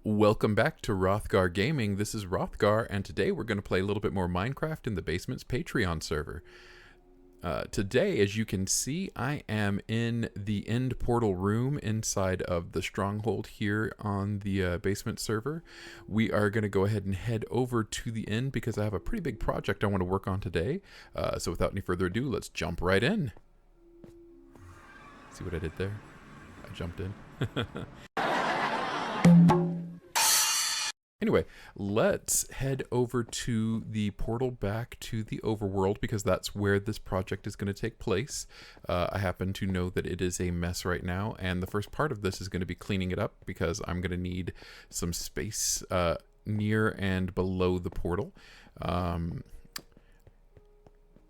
Welcome back to Rothgar Gaming. This is Rothgar, and today we're going to play a little bit more Minecraft in the Basement's Patreon server. Today, as you can see, I am in the end portal room inside of the stronghold here on the basement server. We are going to go ahead and head over to the end because I have a pretty big project I want to work on today. So without any further ado, let's jump right in. See what I did there? I jumped in. Anyway, let's head over to the portal back to the overworld because that's where this project is going to take place. I happen to know that it is a mess right now, and the first part of this is going to be cleaning it up because I'm going to need some space near and below the portal.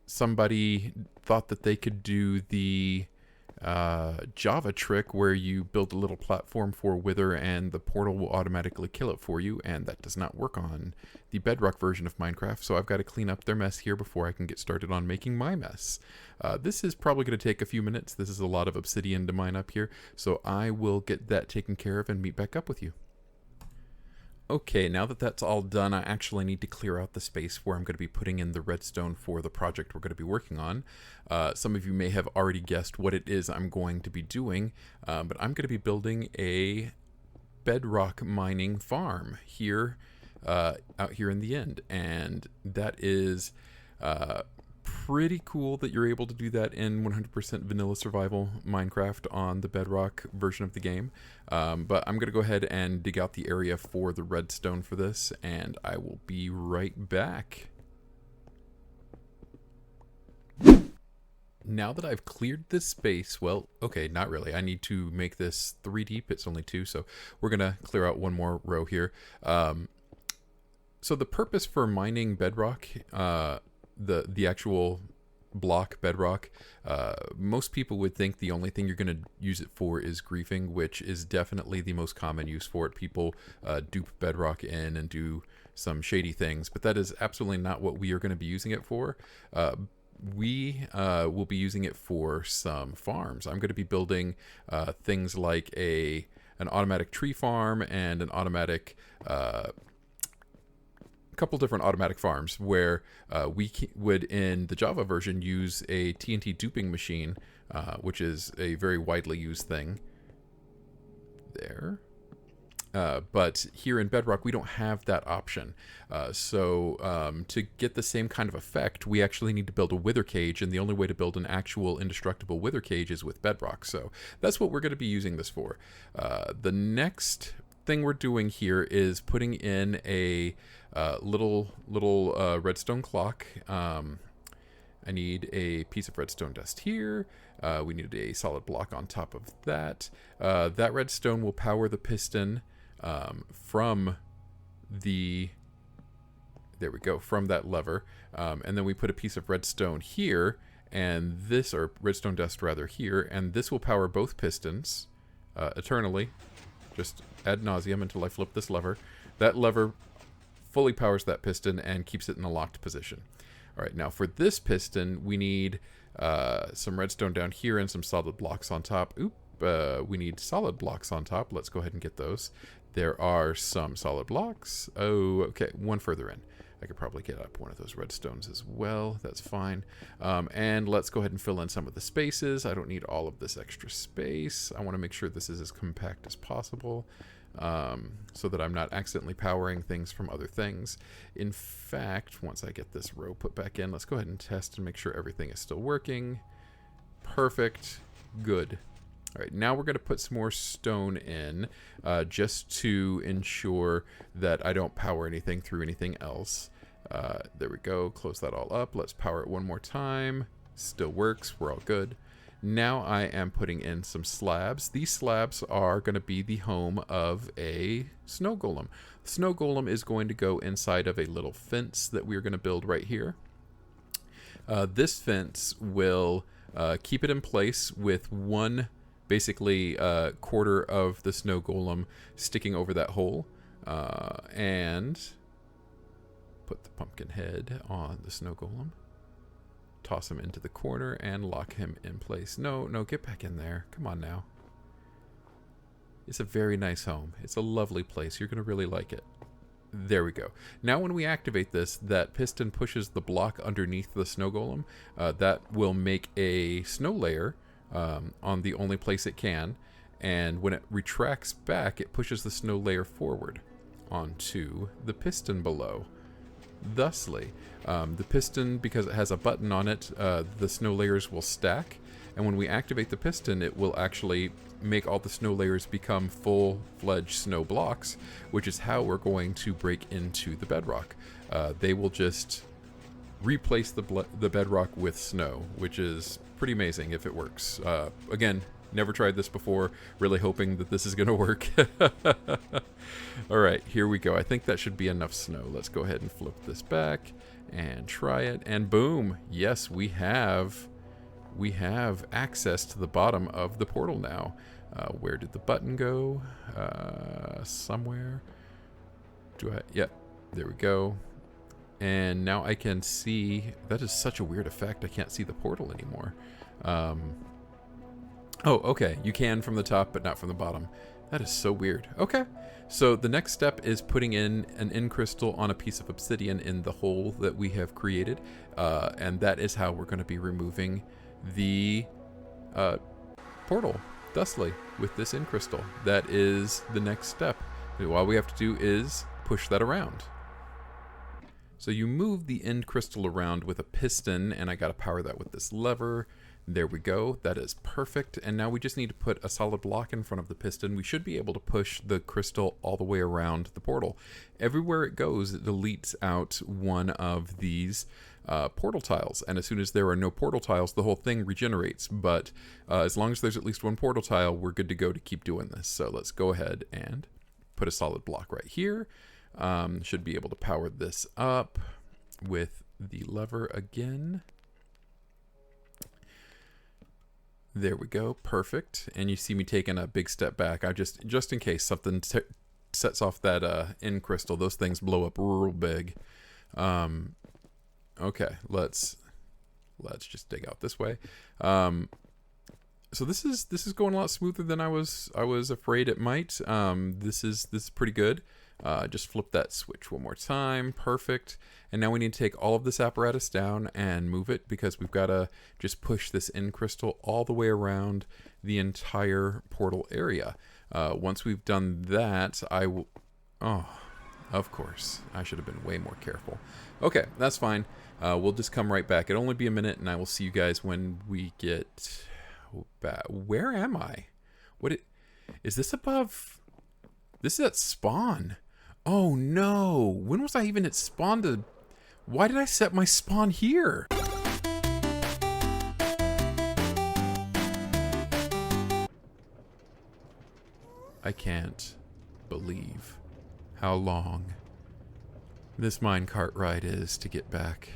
Somebody thought that they could do the Java trick where you build a little platform for Wither and the portal will automatically kill it for you, and that does not work on the Bedrock version of Minecraft, so I've got to clean up their mess here before I can get started on making my mess. This is probably going to take a few minutes. This is a lot of obsidian to mine up here, so I will get that taken care of and meet back up with you. Okay, now that that's all done, I actually need to clear out the space where I'm going to be putting in the redstone for the project we're going to be working on. Some of you may have already guessed what it is I'm going to be doing, but I'm going to be building a bedrock mining farm here, out here in the end, and that is pretty cool that you're able to do that in 100% vanilla survival Minecraft on the Bedrock version of the game. But I'm going to go ahead and dig out the area for the redstone for this, and I will be right back. Now that I've cleared this space, well, okay, not really. I need to make this 3 deep. It's only 2, so we're going to clear out one more row here. So the purpose for mining bedrock, the actual block bedrock, most people would think the only thing you're going to use it for is griefing, which is definitely the most common use for it. People dupe bedrock in and do some shady things, but that is absolutely not what we are going to be using it for. We will be using it for some farms. I'm going to be building things like an automatic tree farm and an automatic couple different automatic farms where we would, in the Java version, use a TNT duping machine, which is a very widely used thing there. But here in Bedrock, we don't have that option. So to get the same kind of effect, we actually need to build a wither cage, and the only way to build an actual indestructible wither cage is with Bedrock. So that's what we're going to be using this for. The next thing we're doing here is putting in a little redstone clock. I need a piece of redstone dust here. We need a solid block on top of that. That redstone will power the piston from from that lever. And then we put a piece of redstone here, and this, or redstone dust rather, here, and this will power both pistons eternally, just ad nauseum until I flip this lever. That lever fully powers that piston and keeps it in a locked position. All right, now for this piston, we need some redstone down here and some solid blocks on top. We need solid blocks on top. Let's go ahead and get those. There are some solid blocks. Oh, okay, one further in. I could probably get up one of those redstones as well. That's fine. And let's go ahead and fill in some of the spaces. I don't need all of this extra space. I want to make sure this is as compact as possible, so that I'm not accidentally powering things from other things. In fact, once I get this row put back in, let's go ahead and test and make sure everything is still working. Perfect. Good. All right, now we're going to put some more stone in, just to ensure that I don't power anything through anything else. There we go. Close that all up. Let's power it one more time. Still works. We're all good. Now I am putting in some slabs. These slabs are going to be the home of a snow golem. The snow golem is going to go inside of a little fence that we're going to build right here. This fence will keep it in place with one, basically quarter of the snow golem sticking over that hole, and put the pumpkin head on the snow golem. Toss him into the corner and lock him in place. No, get back in there. Come on now. It's a very nice home. It's a lovely place. You're going to really like it. There we go. Now when we activate this, that piston pushes the block underneath the snow golem. That will make a snow layer on the only place it can. And when it retracts back, it pushes the snow layer forward onto the piston below. Thusly, the piston, because it has a button on it, the snow layers will stack. And when we activate the piston, it will actually make all the snow layers become full-fledged snow blocks, which is how we're going to break into the bedrock. They will just replace the bedrock with snow, which is pretty amazing if it works. Again, never tried this before, really hoping that this is going to work. Alright, here we go. I think that should be enough snow. Let's go ahead and flip this back and try it, and boom! Yes, we have access to the bottom of the portal now. Where did the button go? Somewhere. Yep, there we go. And now I can see, that is such a weird effect, I can't see the portal anymore. Oh, okay, you can from the top, but not from the bottom. That is so weird. Okay, so the next step is putting in an end crystal on a piece of obsidian in the hole that we have created. And that is how we're going to be removing the portal, thusly, with this end crystal. That is the next step. All we have to do is push that around. So you move the end crystal around with a piston, and I got to power that with this lever. There we go. That is perfect. And now we just need to put a solid block in front of the piston. We should be able to push the crystal all the way around the portal. Everywhere it goes, it deletes out one of these portal tiles. And as soon as there are no portal tiles, the whole thing regenerates. But as long as there's at least one portal tile, we're good to go to keep doing this. So let's go ahead and put a solid block right here. Should be able to power this up with the lever again. There we go, perfect. And you see me taking a big step back. I just in case something sets off that end crystal, those things blow up real big. Okay, let's just dig out this way. So this is going a lot smoother than I was afraid it might. This is pretty good. Just flip that switch one more time. Perfect. And now we need to take all of this apparatus down and move it, because we've got to just push this end crystal all the way around the entire portal area. Once we've done that, I will... Oh, of course. I should have been way more careful. Okay, that's fine. We'll just come right back. It'll only be a minute, and I will see you guys when we get back. Where am I? Is this above... This is at spawn. Oh no! When was I even at spawn Why did I set my spawn here? I can't believe how long this minecart ride is to get back.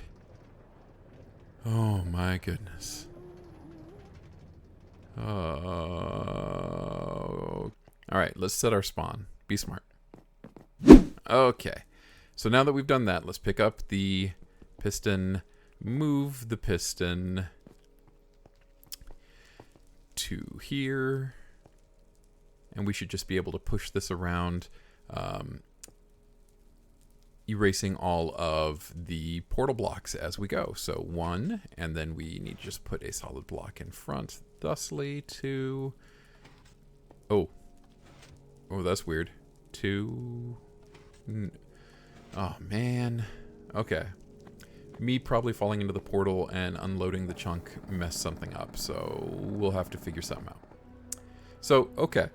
Oh my goodness. Oh. Alright, let's set our spawn. Be smart. Okay, so now that we've done that, let's pick up the piston, move the piston to here, and we should just be able to push this around, erasing all of the portal blocks as we go. So 1, and then we need to just put a solid block in front, thusly 2. Oh, that's weird. 2. Oh man. Okay. Me probably falling into the portal and unloading the chunk messed something up, so we'll have to figure something out. So, okay.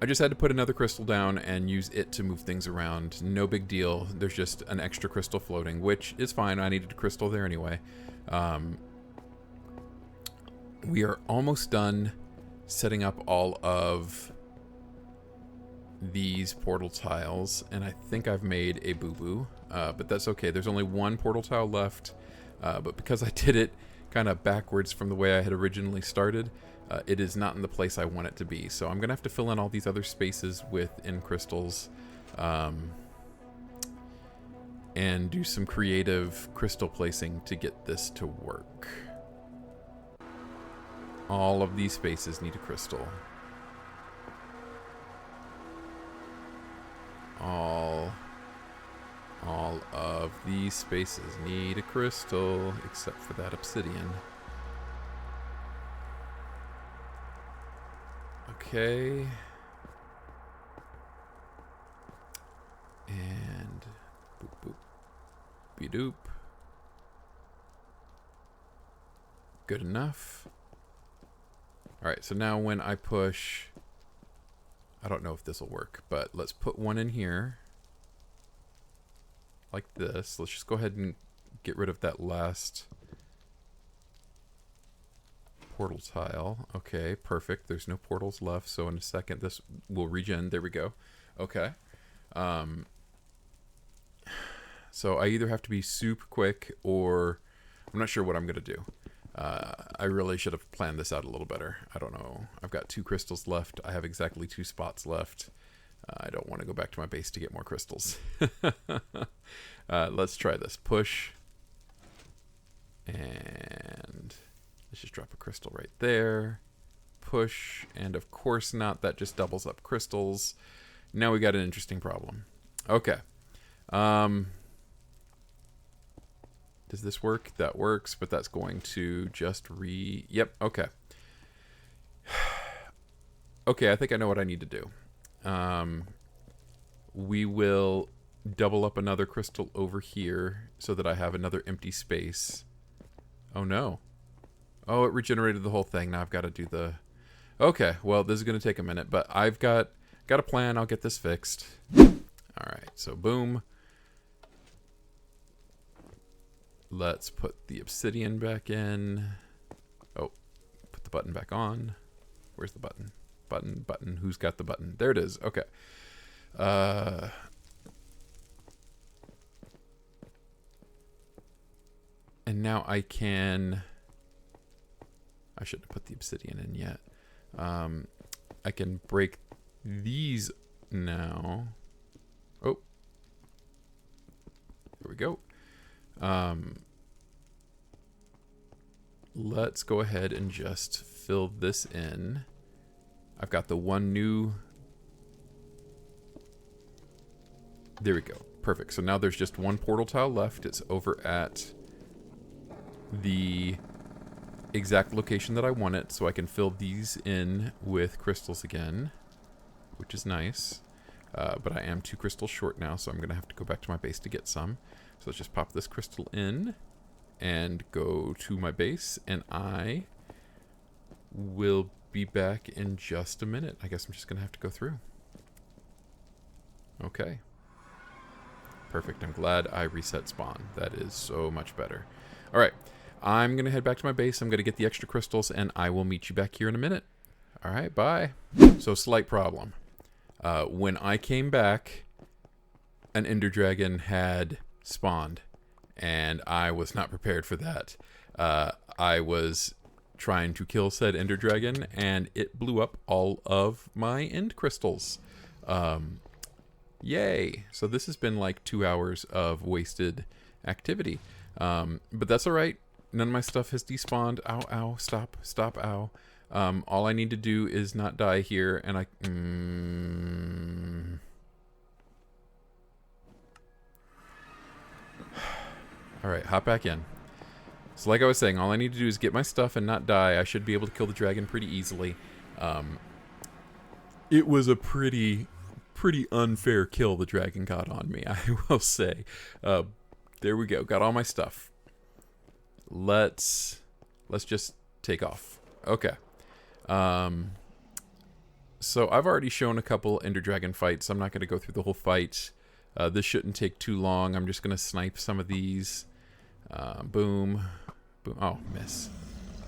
I just had to put another crystal down and use it to move things around. No big deal. There's just an extra crystal floating, which is fine. I needed a crystal there anyway. We are almost done setting up all of these portal tiles, and I think I've made a boo-boo, but that's okay. There's only one portal tile left, but because I did it kind of backwards from the way I had originally started, it is not in the place I want it to be. So I'm gonna have to fill in all these other spaces with end crystals, and do some creative crystal placing to get this to work. All of these spaces need a crystal. these spaces need a crystal, except for that obsidian. Okay. And boop boop. Be-doop. Good enough. Alright, so now when I push... I don't know if this will work, but let's put one in here. Like this. Let's just go ahead and get rid of that last portal tile. Okay, perfect. There's no portals left, so in a second this will regen. There we go. Okay. So I either have to be super quick, or I'm not sure what I'm going to do. I really should have planned this out a little better. I don't know. I've got 2 crystals left. I have exactly 2 spots left. I don't want to go back to my base to get more crystals. Let's try this. Push. And let's just drop a crystal right there. Push. And of course not. That just doubles up crystals. Now we got an interesting problem. Okay. Does this work? That works, but that's going to just Yep, okay. Okay, I think I know what I need to do. We will double up another crystal over here so that I have another empty space. Oh, no. Oh, it regenerated the whole thing. Now I've got to do the... Okay, well, this is going to take a minute, but I've got a plan. I'll get this fixed. All right, so boom. Let's put the obsidian back in. Oh, put the button back on. Where's the button? Button. Who's got the button? There it is. Okay. And now I can... I shouldn't have put the obsidian in yet. I can break these now. Oh. There we go. Let's go ahead and just fill this in. I've got the one new... There we go. Perfect. So now there's just one portal tile left. It's over at the exact location that I want it, so I can fill these in with crystals again, which is nice. But I am 2 crystals short now, so I'm going to have to go back to my base to get some. So let's just pop this crystal in and go to my base, and I will be back in just a minute. I guess I'm just going to have to go through. Okay. Perfect. I'm glad I reset spawn. That is so much better. All right. I'm going to head back to my base. I'm going to get the extra crystals, and I will meet you back here in a minute. All right. Bye. So, slight problem. When I came back, an Ender Dragon had spawned, and I was not prepared for that. I was trying to kill said Ender Dragon, and it blew up all of my end crystals. Yay! So this has been like 2 hours of wasted activity. But that's alright. None of my stuff has despawned. Ow, ow, stop, ow. All I need to do is not die here, and I... Alright, hop back in. So like I was saying, all I need to do is get my stuff and not die. I should be able to kill the dragon pretty easily. It was a pretty unfair kill the dragon got on me, I will say. There we go. Got all my stuff. Let's just take off. Okay. So I've already shown a couple Ender Dragon fights. I'm not going to go through the whole fight. This shouldn't take too long. I'm just going to snipe some of these. Boom. Boom. Oh, miss.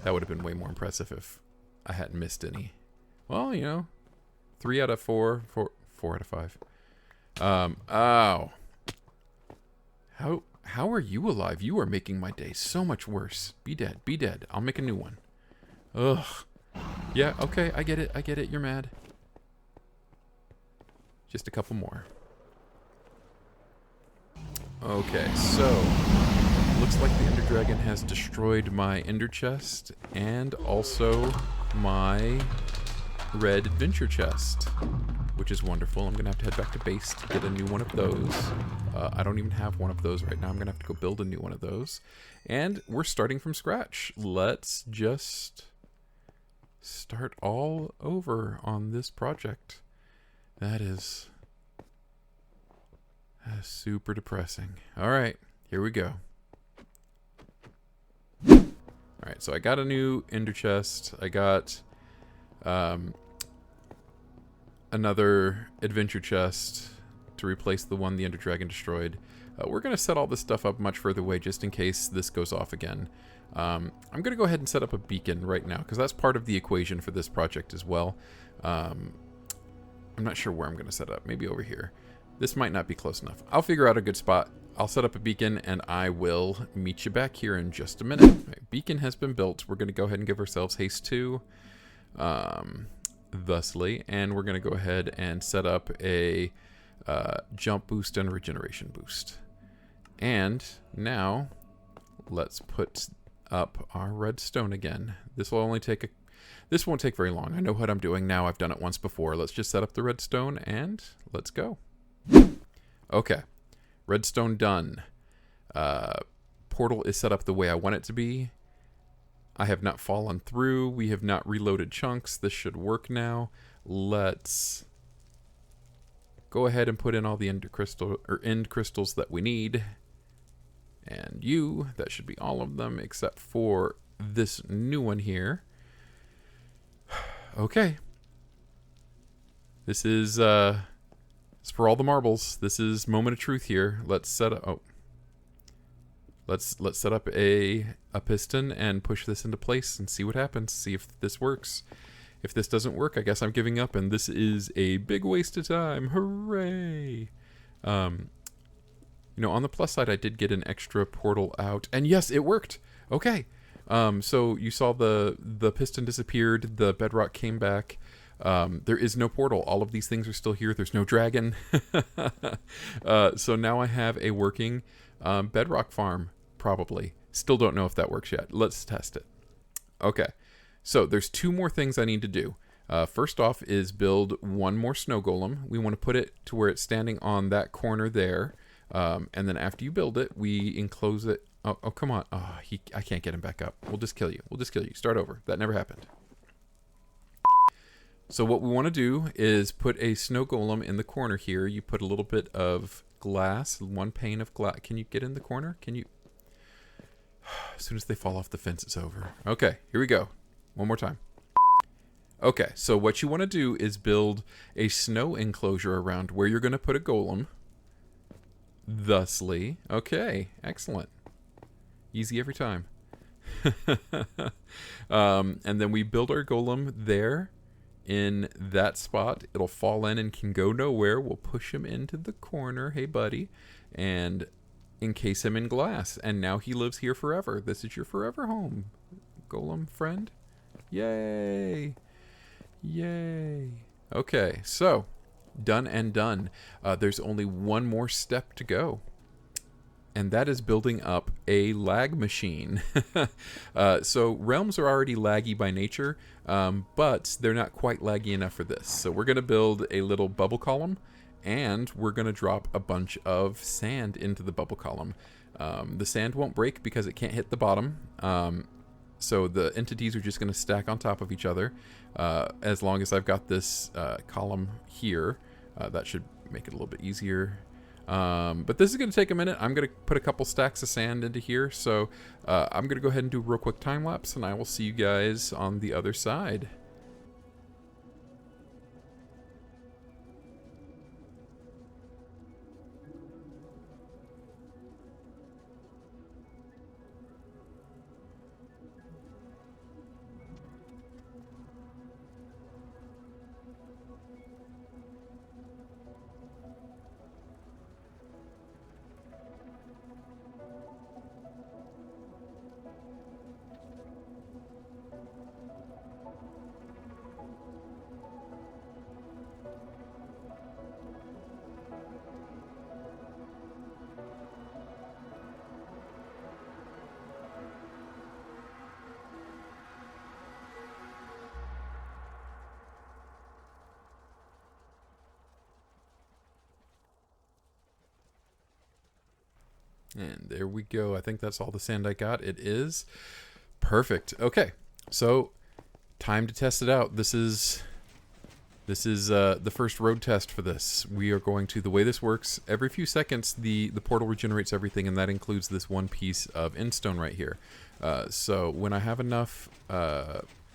That would have been way more impressive if I hadn't missed any. Well, you know, 3 out of 4. 4 out of 5. Ow. How are you alive? You are making my day so much worse. Be dead. Be dead. I'll make a new one. Ugh. Yeah, okay. I get it. You're mad. Just a couple more. Okay, so looks like the Ender Dragon has destroyed my Ender chest and also my red adventure chest. which is wonderful. I'm going to have to head back to base to get a new one of those. I don't even have one of those right now. I'm going to have to go build a new one of those. And we're starting from scratch. Let's just start all over on this project. That is super depressing. All right, here we go. All right, so I got a new ender chest. I got another adventure chest to replace the one the Ender Dragon destroyed. We're going to set all this stuff up much further away just in case this goes off again. I'm going to go ahead and set up a beacon right now because that's part of the equation for this project as well. I'm not sure where I'm going to set up. Maybe over here. This might not be close enough. I'll figure out a good spot. I'll set up a beacon and I will meet you back here in just a minute. Right, beacon has been built. We're going to go ahead and give ourselves haste 2. Thusly, and we're going to go ahead and set up a jump boost and regeneration boost. And now let's put up our redstone again. This will only take this won't take very long. I know what I'm doing now. I've done it once before. Let's just set up the redstone and let's go. Okay, redstone done. Portal is set up the way I want it to be. I have not fallen through. We have not reloaded chunks. This should work now. Let's go ahead and put in all the end crystals that we need. And that should be all of them except for this new one here. Okay. This is it's for all the marbles. This is moment of truth here. Let's set up Let's set up a piston and push this into place and see what happens. See if this works. If this doesn't work, I guess I'm giving up, and this is a big waste of time. Hooray! You know, on the plus side, I did get an extra portal out, and yes, it worked. Okay. So you saw the piston disappeared, the bedrock came back. There is no portal. All of these things are still here. There's no dragon. So now I have a working bedrock farm. Probably. Still don't know if that works yet. Let's test it. Okay. So there's 2 more things I need to do. First off is build one more snow golem. We want to put it to where it's standing on that corner there. And then after you build it, we enclose it. Oh, come on. Oh, I can't get him back up. We'll just kill you. We'll just kill you. Start over. That never happened. So what we want to do is put a snow golem in the corner here. You put a little bit of glass, 1 pane of glass. Can you get in the corner? Can you? As soon as they fall off the fence, it's over. Okay, here we go. One more time. Okay, so what you want to do is build a snow enclosure around where you're going to put a golem. Thusly. Okay, excellent. Easy every time. And then we build our golem there in that spot. It'll fall in and can go nowhere. We'll push him into the corner. Hey, buddy. And encase him in glass. And now he lives here forever. This is your forever home, golem friend. Yay. Yay. Okay, so done and done. There's only one more step to go. And that is building up a lag machine. So realms are already laggy by nature, but they're not quite laggy enough for this. So we're going to build a little bubble column, and we're going to drop a bunch of sand into the bubble column. The sand won't break because it can't hit the bottom. So the entities are just going to stack on top of each other. As long as I've got this column here, that should make it a little bit easier. But this is going to take a minute. I'm going to put a couple stacks of sand into here. So I'm going to go ahead and do a real quick time lapse, and I will see you guys on the other side. And there we go. I think that's all the sand I got. It is. Perfect. Okay. So, time to test it out. This is the first road test for this. We are going to, the way this works, every few seconds the portal regenerates everything, and that includes this one piece of endstone right here. So when I have enough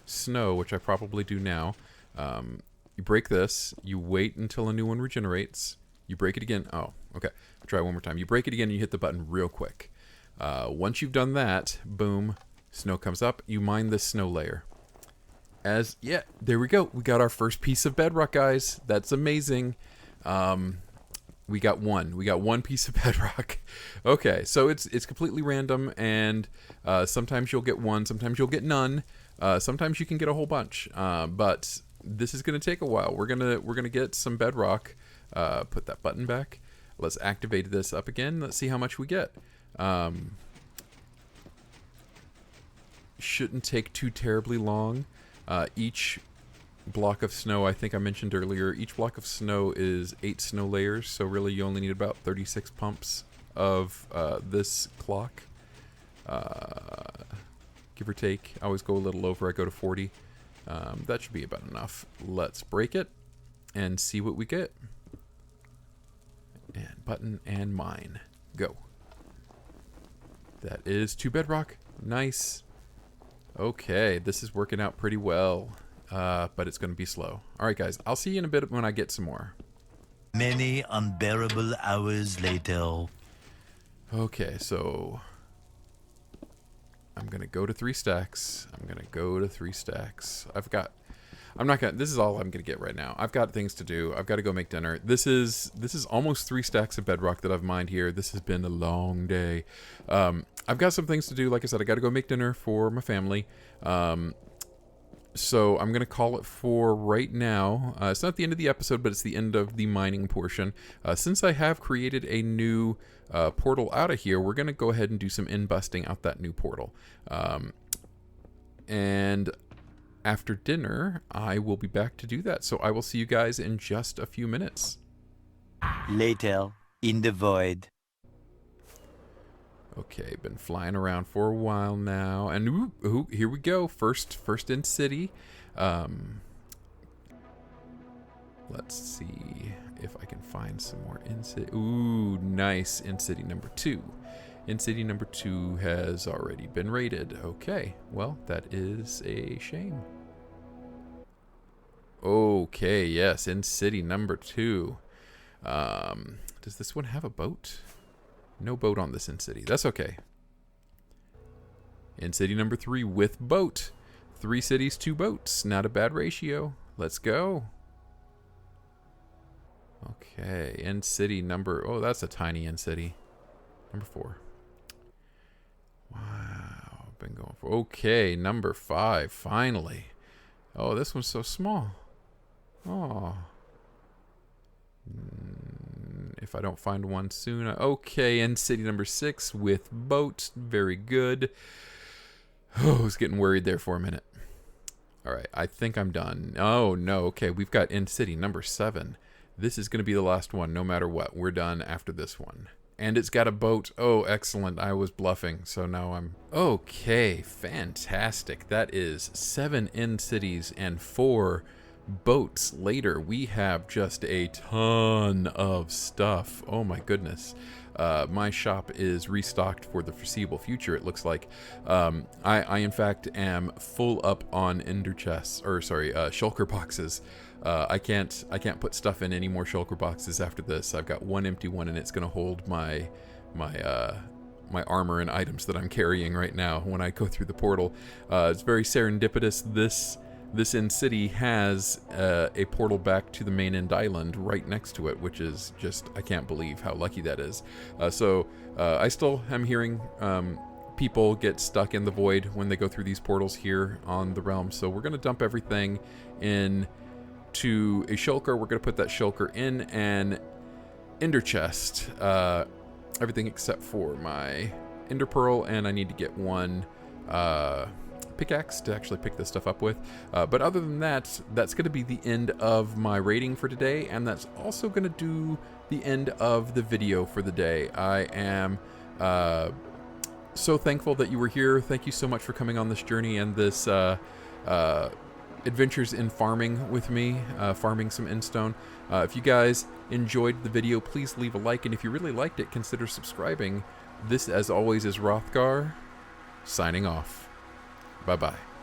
snow, which I probably do now, you break this, you wait until a new one regenerates, you break it again. Oh, okay. Try one more time. You break it again, and you hit the button real quick. Once you've done that, boom, snow comes up. You mine this snow layer. Yeah, there we go. We got our first piece of bedrock, guys. That's amazing. We got one piece of bedrock. Okay, so it's completely random, and sometimes you'll get one, sometimes you'll get none, sometimes you can get a whole bunch. But this is gonna take a while. We're gonna get some bedrock. Put that button back. Let's activate this up again. Let's see how much we get. Shouldn't take too terribly long. Each block of snow, I think I mentioned earlier, each block of snow is 8 snow layers, so really you only need about 36 pumps of this clock. Give or take. I always go a little over. I go to 40. That should be about enough. Let's break it and see what we get. And button and mine. Go. That is 2 bedrock. Nice. Okay, this is working out pretty well, but it's going to be slow. All right, guys, I'll see you in a bit when I get some more. Many unbearable hours later. Okay, so I'm going to go to 3 stacks. This is all I'm going to get right now. I've got things to do. I've got to go make dinner. This is almost 3 stacks of bedrock that I've mined here. This has been a long day. I've got some things to do. Like I said, I got to go make dinner for my family. So I'm going to call it for right now. It's not the end of the episode, but it's the end of the mining portion. Since I have created a new portal out of here, we're going to go ahead and do some in-busting out that new portal. And after dinner, I will be back to do that. So I will see you guys in just a few minutes. Later, in the void. Okay, been flying around for a while now, and here we go. First in city. Let's see if I can find some more in city. Ooh, nice. In city number 2. In city number 2 has already been raided. Okay, well, that is a shame. Okay, yes, in city number 2. Does this one have a boat? No boat on this in city. That's okay. In city number 3 with boat. 3 cities, 2 boats. Not a bad ratio. Let's go. Okay, in city number... Oh, that's a tiny in city. Number 4. Wow, been going for... Okay, number 5, finally. Oh, this one's so small. Oh. If I don't find one soon... Okay, in city number 6 with boat. Very good. Oh, I was getting worried there for a minute. Alright, I think I'm done. Oh, no. Okay, we've got in city number 7. This is going to be the last one, no matter what. We're done after this one. And it's got a boat. Oh, excellent. I was bluffing, so now I'm... Okay, fantastic. That is 7 in cities and 4 boats later. We have just a ton of stuff. Oh my goodness. My shop is restocked for the foreseeable future, it looks like. I in fact am full up on ender chests, or sorry, shulker boxes. I can't put stuff in any more shulker boxes after this. I've got one empty one, and it's going to hold my armor and items that I'm carrying right now when I go through the portal. It's very serendipitous. This in city has a portal back to the main end island right next to it, which is just, I can't believe how lucky that is. So I still am hearing people get stuck in the void when they go through these portals here on the realm. So we're going to dump everything in to a shulker. We're going to put that shulker in an ender chest. Everything except for my ender pearl, and I need to get one pickaxe to actually pick this stuff up with. But other than that, that's going to be the end of my raiding for today, and that's also going to do the end of the video for the day. I am So thankful that you were here. Thank you so much for coming on this journey and this adventures in farming with me, farming some endstone. If you guys enjoyed the video, please leave a like, and if you really liked it, consider subscribing. This, as always, is Rothgar, signing off. Bye-bye.